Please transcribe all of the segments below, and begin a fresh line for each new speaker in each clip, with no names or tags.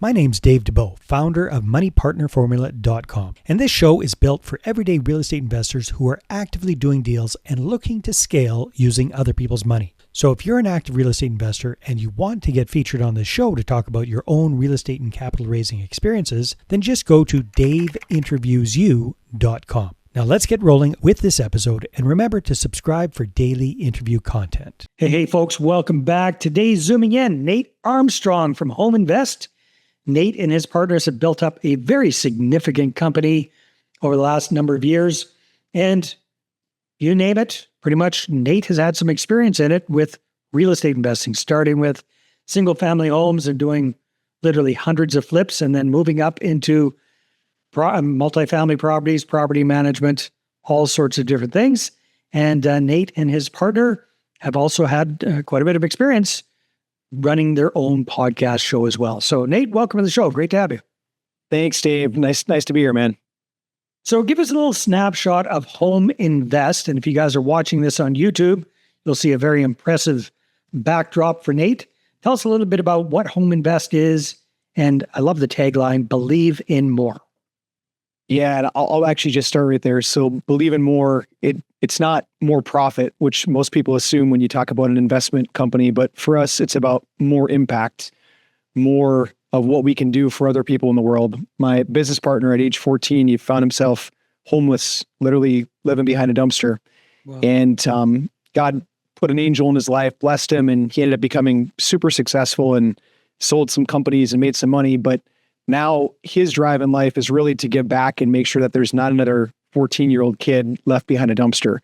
My name's Dave DeBow, founder of MoneyPartnerFormula.com, and this show is built for everyday real estate investors who are actively doing deals and looking to scale using other people's money. So if you're an active real estate investor and you want to get featured on this show to talk about your own real estate and capital raising experiences, then just go to daveinterviewsyou.com. Now let's get rolling with this episode, and remember to subscribe for daily interview content. Hey folks, welcome back. Today zooming in, Nate Armstrong from Home Invest. Nate and his partners have built up a very significant company over the last number of years. And you name it, pretty much Nate has had some experience in it with real estate investing, starting with single family homes and doing literally hundreds of flips and then moving up into multifamily properties, property management, all sorts of different things. And Nate and his partner have also had quite a bit of experience running their own podcast show as well. So Nate, welcome to the show. Great to have you.
Thanks, Dave. Nice to be here, man.
So give us a little snapshot of Home Invest. And if you guys are watching this on YouTube, you'll see a very impressive backdrop for Nate. Tell us a little bit about what Home Invest is. And I love the tagline, believe in more.
Yeah, and I'll actually just start right there. So believe in more. It's not more profit, which most people assume when you talk about an investment company. But for us, it's about more impact, more of what we can do for other people in the world. My business partner at age 14, he found himself homeless, literally living behind a dumpster. Wow. And God put an angel in his life, blessed him, and he ended up becoming super successful and sold some companies and made some money. But now his drive in life is really to give back and make sure that there's not another 14-year-old kid left behind a dumpster.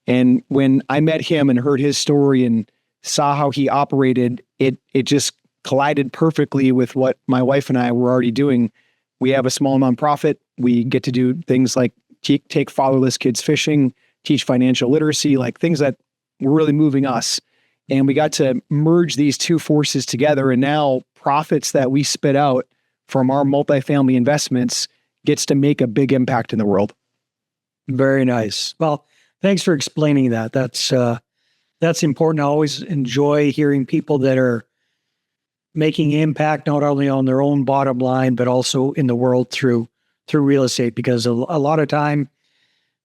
And when I met him and heard his story and saw how he operated, it just collided perfectly with what my wife and I were already doing. We have a small nonprofit. We get to do things like take fatherless kids fishing, teach financial literacy, like things that were really moving us. And we got to merge these two forces together. And now profits that we spit out from our multifamily investments gets to make a big impact in the world.
Very nice. Well, thanks for explaining that. That's important. I always enjoy hearing people that are making impact not only on their own bottom line, but also in the world through real estate, because a lot of time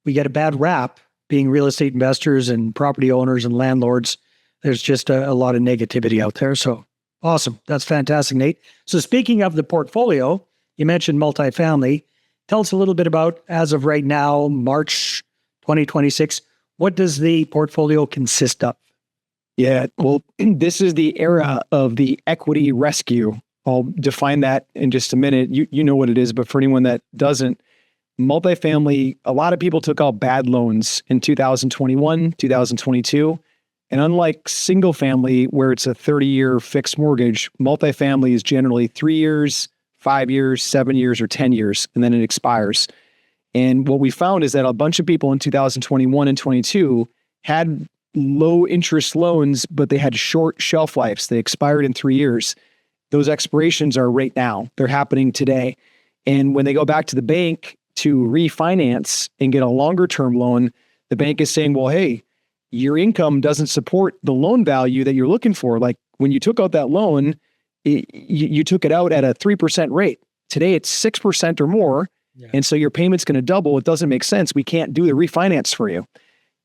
we get a bad rap being real estate investors and property owners and landlords. There's just a lot of negativity out there. So awesome. That's fantastic, Nate. So speaking of the portfolio, you mentioned multifamily. Tell us a little bit about, as of right now, March 2026, what does the portfolio consist of?
Yeah, well, this is the era of the equity rescue. I'll define that in just a minute. You know what it is, but for anyone that doesn't, multifamily, a lot of people took out bad loans in 2021, 2022. And unlike single family, where it's a 30-year fixed mortgage, multifamily is generally 3 years, 5 years, 7 years, or 10 years, and then it expires. And what we found is that a bunch of people in 2021 and 22 had low interest loans, but they had short shelf lives. They expired in 3 years. Those expirations are right now. They're happening today. And when they go back to the bank to refinance and get a longer term loan, the bank is saying, well, hey, your income doesn't support the loan value that you're looking for. Like when you took out that loan, you took it out at a 3% rate. Today it's 6% or more. Yeah. And so your payment's going to double. It doesn't make sense. We can't do the refinance for you.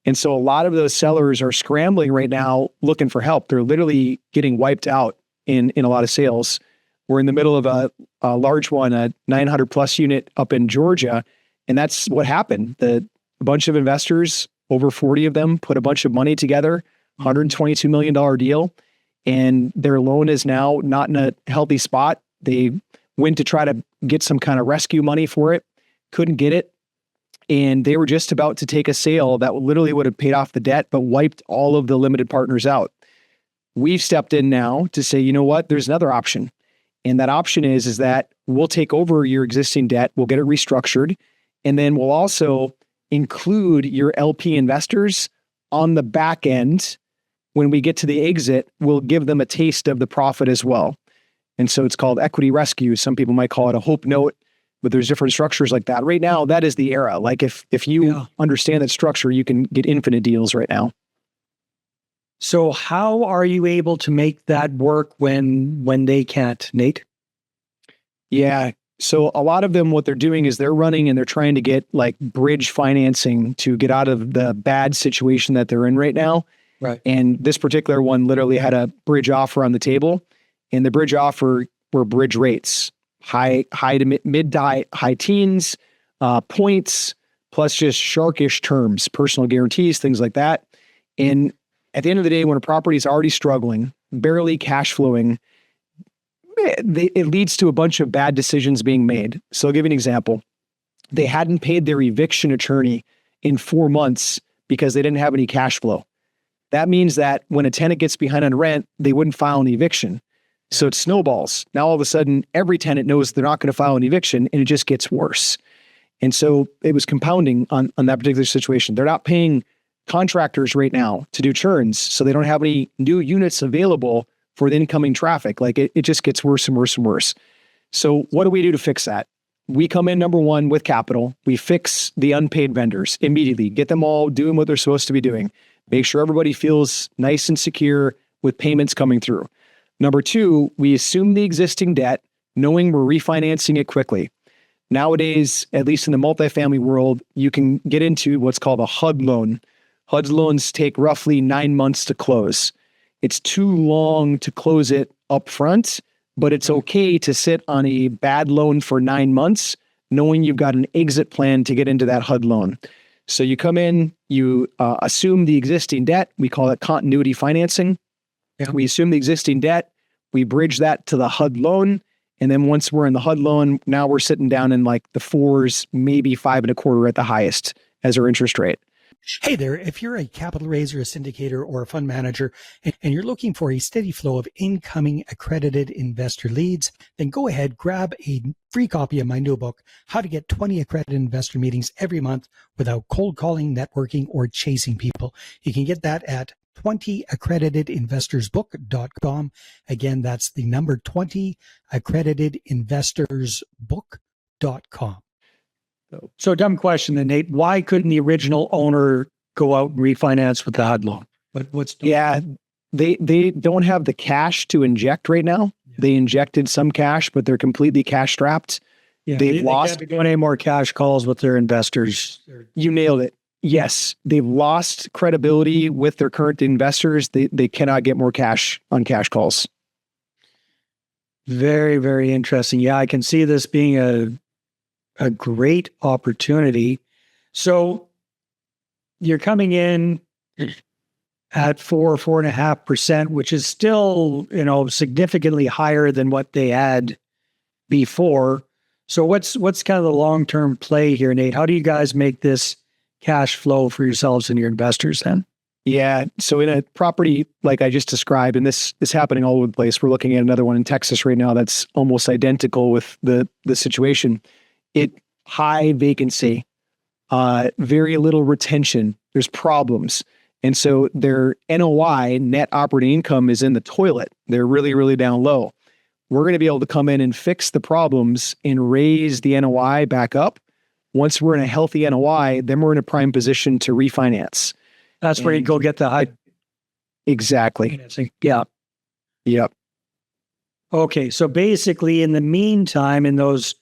And so a lot of those sellers are scrambling right now looking for help. They're literally getting wiped out in a lot of sales. We're in the middle of a large one, a 900 plus unit up in Georgia. And that's what happened. A bunch of investors, over 40 of them, put a bunch of money together, $122 million deal. And their loan is now not in a healthy spot. They went to try to get some kind of rescue money for it, couldn't get it. And they were just about to take a sale that literally would have paid off the debt, but wiped all of the limited partners out. We've stepped in now to say, you know what, there's another option. And that option is that we'll take over your existing debt, we'll get it restructured, and then we'll also include your LP investors on the back end. When we get to the exit, we'll give them a taste of the profit as well. And so it's called equity rescue. Some people might call it a hope note, but there's different structures like that. Right now, that is the era. Like if you understand that structure, you can get infinite deals right now.
So how are you able to make that work when they can't, Nate?
Yeah. So a lot of them, what they're doing is they're running and they're trying to get like bridge financing to get out of the bad situation that they're in right now.
Right.
And this particular one literally had a bridge offer on the table, and the bridge offer were bridge rates, high to mid to high teens, points, plus just sharkish terms, personal guarantees, things like that. And at the end of the day, when a property is already struggling, barely cash flowing, it leads to a bunch of bad decisions being made. So I'll give you an example. They hadn't paid their eviction attorney in 4 months because they didn't have any cash flow. That means that when a tenant gets behind on rent, they wouldn't file an eviction. So it snowballs. Now, all of a sudden, every tenant knows they're not going to file an eviction, and it just gets worse. And so it was compounding on that particular situation. They're not paying contractors right now to do turns, so they don't have any new units available for the incoming traffic. Like it just gets worse and worse and worse. So what do we do to fix that? We come in, number one, with capital. We fix the unpaid vendors immediately, get them all doing what they're supposed to be doing. Make sure everybody feels nice and secure with payments coming through. Number two, we assume the existing debt, knowing we're refinancing it quickly. Nowadays, at least in the multifamily world, you can get into what's called a HUD loan. HUD loans take roughly 9 months to close. It's too long to close it up front, but it's okay to sit on a bad loan for 9 months, knowing you've got an exit plan to get into that HUD loan. So you come in, you assume the existing debt. We call it continuity financing. Yeah. We assume the existing debt. We bridge that to the HUD loan. And then once we're in the HUD loan, now we're sitting down in like the 4s, maybe 5.25 at the highest as our interest rate.
Hey there, if you're a capital raiser, a syndicator, or a fund manager, and you're looking for a steady flow of incoming accredited investor leads, then go ahead, grab a free copy of my new book, How to Get 20 Accredited Investor Meetings Every Month Without Cold Calling, Networking, or Chasing People. You can get that at 20accreditedinvestorsbook.com. Again, that's the number 20accreditedinvestorsbook.com. So dumb question then, Nate. Why couldn't the original owner go out and refinance with the HUD loan?
Yeah, they don't have the cash to inject right now. Yeah. They injected some cash, but they're completely cash strapped.
Yeah, they can't be doing any more cash calls with their investors.
You nailed it. Yes, they've lost credibility with their current investors. They cannot get more cash on cash calls.
Very, very interesting. Yeah, I can see this being a great opportunity. So you're coming in at 4.5%, which is still, significantly higher than what they had before. So what's kind of the long-term play here, Nate? How do you guys make this cash flow for yourselves and your investors then?
Yeah. So in a property like I just described, and this is happening all over the place, we're looking at another one in Texas right now that's almost identical with the situation. High vacancy, very little retention. There's problems. And so their NOI, net operating income, is in the toilet. They're really, really down low. We're going to be able to come in and fix the problems and raise the NOI back up. Once we're in a healthy NOI, then we're in a prime position to refinance.
That's where you go get the high.
Exactly.
Financing. Yeah.
Yep.
Okay. So basically, in the meantime, in those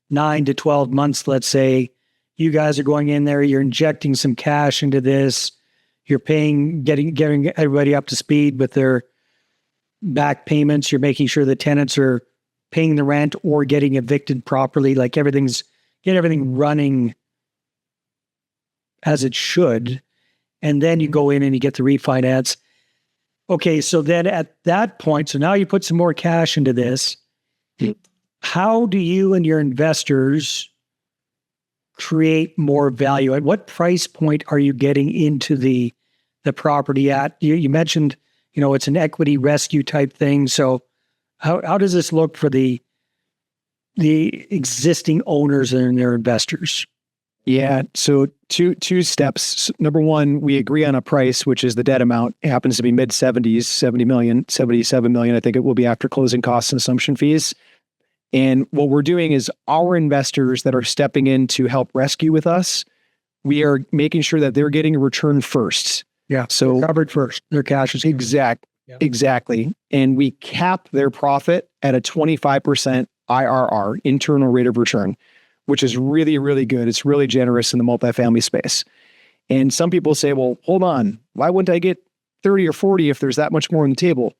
9 to 12 months, let's say, you guys are going in there, you're injecting some cash into this, you're paying, getting everybody up to speed with their back payments, you're making sure the tenants are paying the rent or getting evicted properly, like get everything running as it should. And then you go in and you get the refinance. Okay, so then at that point, so now you put some more cash into this. How do you and your investors create more value? At what price point are you getting into the property at? You mentioned, it's an equity rescue type thing. So how does this look for the existing owners and their investors?
Yeah. So two steps. Number one, we agree on a price, which is the debt amount. It happens to be mid 70s, 70 million, 77 million. I think it will be after closing costs and assumption fees. And what we're doing is our investors that are stepping in to help rescue with us, we are making sure that they're getting a return first.
Yeah.
So
they're covered first. Their cash is
Exactly. And we cap their profit at a 25% IRR, internal rate of return, which is really, really good. It's really generous in the multifamily space. And some people say, well, hold on, why wouldn't I get 30 or 40 if there's that much more on the table?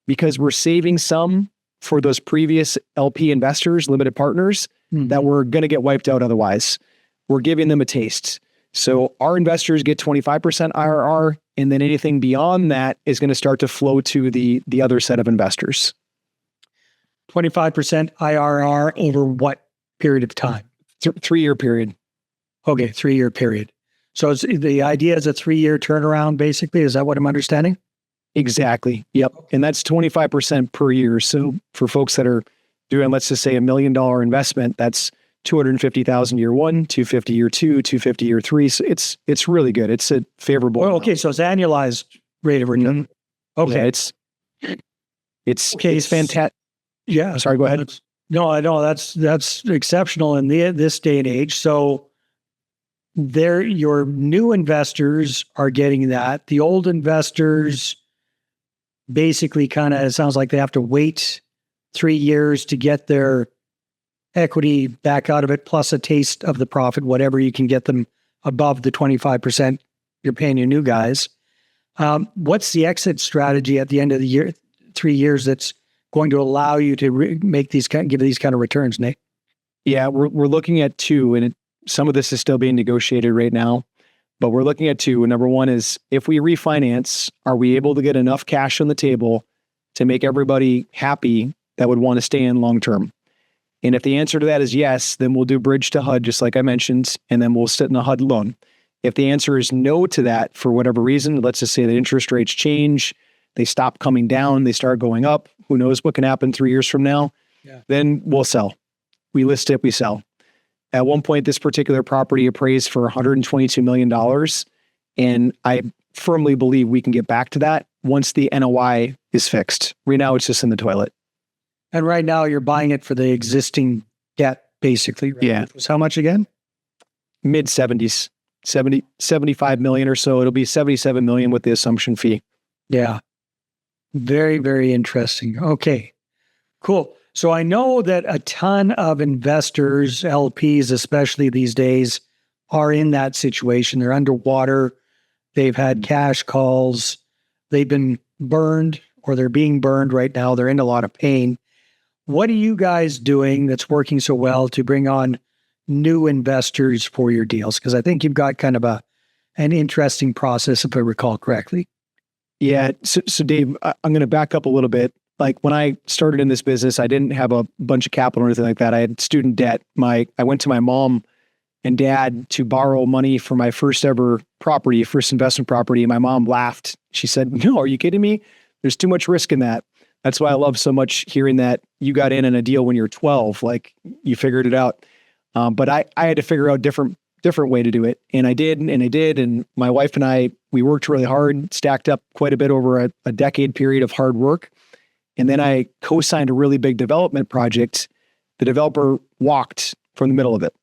Because we're saving some for those previous LP investors, limited partners, that were going to get wiped out otherwise. We're giving them a taste. So our investors get 25% IRR, and then anything beyond that is going to start to flow to the other set of investors.
25% IRR over what period of time?
3-year period.
Okay, 3-year period. So the idea is a 3-year turnaround, basically. Is that what I'm understanding?
Exactly. Yep. And that's 25% per year. So for folks that are doing, let's just say $1 million investment, that's $250,000 year 1, $250 year 2, $250 year 3. So it's really good. It's a favorable.
Well, okay, so it's annualized rate of return. Okay,
yeah, it's fantastic.
Yeah.
Sorry, go ahead.
No, I know that's exceptional in this day and age. So your new investors are getting that. The old investors basically it sounds like they have to wait 3 years to get their equity back out of it, plus a taste of the profit, whatever you can get them above the 25% you're paying your new guys. What's the exit strategy at the end of the year, 3 years, that's going to allow you to give these kind of returns, Nate?
Yeah, we're looking at 2, and some of this is still being negotiated right now, but we're looking at 2. Number 1 is, if we refinance, are we able to get enough cash on the table to make everybody happy that would want to stay in long term? And if the answer to that is yes, then we'll do bridge to HUD, just like I mentioned, and then we'll sit in a HUD loan. If the answer is no to that for whatever reason, let's just say the interest rates change, they stop coming down, they start going up, who knows what can happen 3 years from now, then we'll sell. We list it, we sell. At one point, this particular property appraised for $122 million. And I firmly believe we can get back to that once the NOI is fixed. Right now, it's just in the toilet.
And right now, you're buying it for the existing debt, basically. Right?
Yeah.
Which was how much again?
Mid 70s, 75 million or so. It'll be 77 million with the assumption fee.
Yeah. Very, very interesting. Okay, cool. So I know that a ton of investors, LPs especially these days, are in that situation. They're underwater. They've had cash calls. They've been burned, or they're being burned right now. They're in a lot of pain. What are you guys doing that's working so well to bring on new investors for your deals? Because I think you've got kind of an interesting process, if I recall correctly.
Yeah. So Dave, I'm going to back up a little bit. Like when I started in this business, I didn't have a bunch of capital or anything like that. I had student debt. I went to my mom and dad to borrow money for my first ever property, first investment property. And my mom laughed. She said, "No, are you kidding me? There's too much risk in that." That's why I love so much hearing that you got in a deal when you're 12, like you figured it out. But I had to figure out different way to do it. And I did. And my wife and I, we worked really hard, stacked up quite a bit over a decade period of hard work. And then I co-signed a really big development project. The developer walked from the middle of it.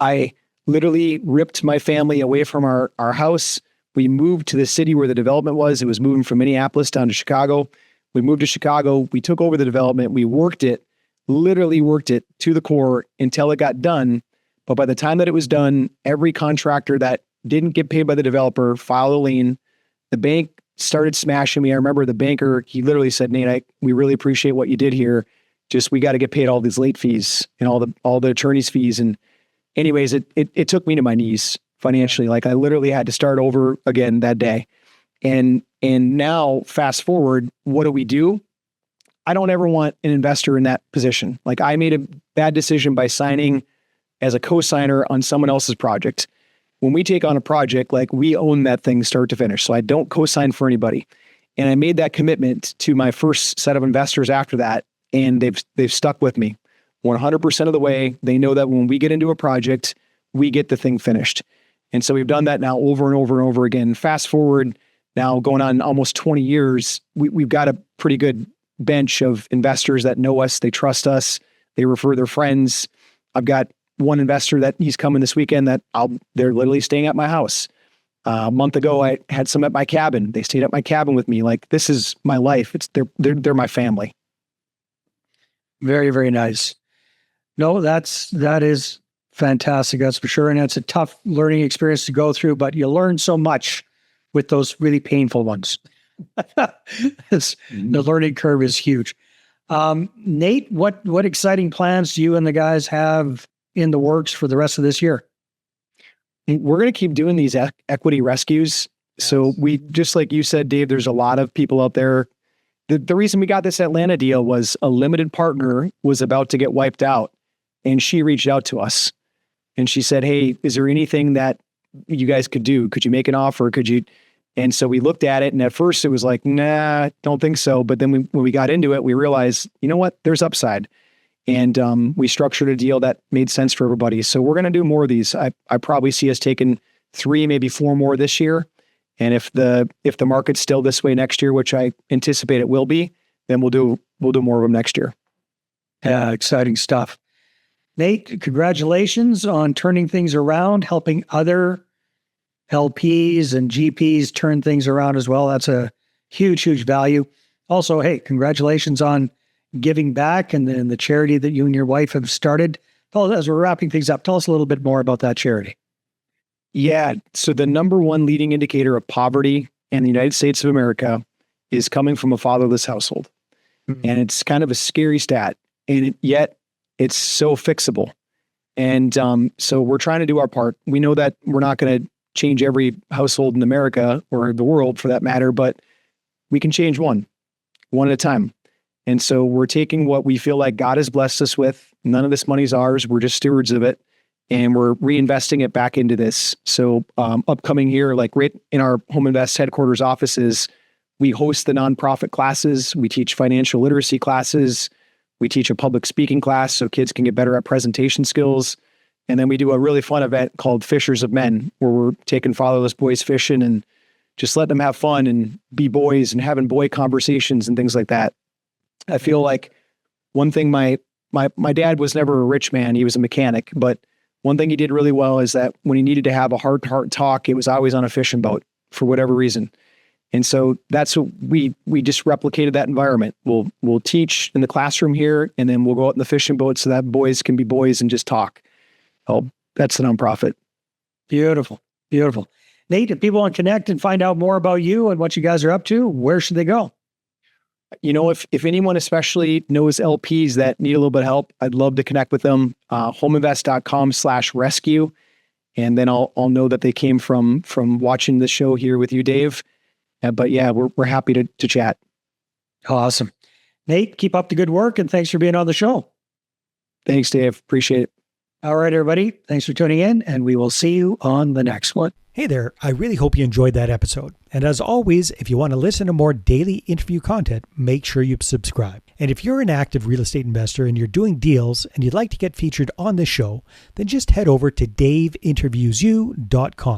I literally ripped my family away from our house. We moved to the city where the development was. It was moving from Minneapolis down to Chicago. We moved to Chicago. We took over the development. We literally worked it to the core until it got done. But by the time that it was done, every contractor that didn't get paid by the developer filed a lien. The bank started smashing me. I remember the banker, he literally said, "Nate, we really appreciate what you did here. Just, we got to get paid all these late fees and all the attorney's fees." And anyways, it took me to my knees financially. Like I literally had to start over again that day. And now fast forward, what do? I don't ever want an investor in that position. Like I made a bad decision by signing as a co-signer on someone else's project. When we take on a project, like we own that thing start to finish. So I don't co-sign for anybody. And I made that commitment to my first set of investors after that. And they've stuck with me 100% of the way. They know that when we get into a project, we get the thing finished. And so we've done that now over and over and over again. Fast forward now going on almost 20 years, we've got a pretty good bench of investors that know us. They trust us. They refer their friends. I've got one investor that he's coming this weekend that they're literally staying at my house. A month ago, I had some at my cabin. They stayed at my cabin with me. Like, this is my life. They're my family.
Very, very nice. No, that is fantastic. That's for sure. And it's a tough learning experience to go through, but you learn so much with those really painful ones. The learning curve is huge. Nate, what exciting plans do you and the guys have in the works for the rest of this year?
We're going to keep doing these equity rescues. So we, just like you said, Dave, there's a lot of people out there. The reason we got this Atlanta deal was a limited partner was about to get wiped out, and she reached out to us and she said, "Hey, is there anything that you guys could do? Could you make an offer? Could you?" And so we looked at it, and at first it was like, "Nah, don't think so." But then when we got into it, we realized, you know what? There's upside. And we structured a deal that made sense for everybody. So we're going to do more of these. I probably see us taking 3, maybe 4 more this year. And if the market's still this way next year, which I anticipate it will be, then we'll do more of them next year.
Yeah, exciting stuff. Nate, congratulations on turning things around, helping other LPs and GPs turn things around as well. That's a huge, huge value. Also, hey, congratulations on giving back and then the charity that you and your wife have started. As we're wrapping things up, tell us a little bit more about that charity.
Yeah. So the number one leading indicator of poverty in the United States of America is coming from a fatherless household. Mm-hmm. And it's kind of a scary stat. And yet it's so fixable. And so we're trying to do our part. We know that we're not going to change every household in America or the world for that matter, but we can change one at a time. And so we're taking what we feel like God has blessed us with. None of this money's ours. We're just stewards of it. And we're reinvesting it back into this. So upcoming here, like right in our Home Invest headquarters offices, we host the nonprofit classes. We teach financial literacy classes. We teach a public speaking class so kids can get better at presentation skills. And then we do a really fun event called Fishers of Men, where we're taking fatherless boys fishing and just letting them have fun and be boys and having boy conversations and things like that. I feel like one thing, my dad was never a rich man. He was a mechanic, but one thing he did really well is that when he needed to have a heart-to-heart talk, it was always on a fishing boat for whatever reason. And so that's what we just replicated that environment. We'll teach in the classroom here, and then we'll go out in the fishing boat so that boys can be boys and just talk. Oh, that's the nonprofit.
Beautiful. Beautiful. Nate, if people want to connect and find out more about you and what you guys are up to, where should they go?
You know, if anyone especially knows LPs that need a little bit of help, I'd love to connect with them. Homeinvest.com/rescue. And then I'll know that they came from watching the show here with you, Dave. But yeah, we're happy to chat.
Awesome. Nate, keep up the good work and thanks for being on the show.
Thanks, Dave. Appreciate it.
All right, everybody. Thanks for tuning in, and we will see you on the next one. Hey there. I really hope you enjoyed that episode. And as always, if you want to listen to more daily interview content, make sure you subscribe. And if you're an active real estate investor and you're doing deals and you'd like to get featured on this show, then just head over to daveinterviewsyou.com.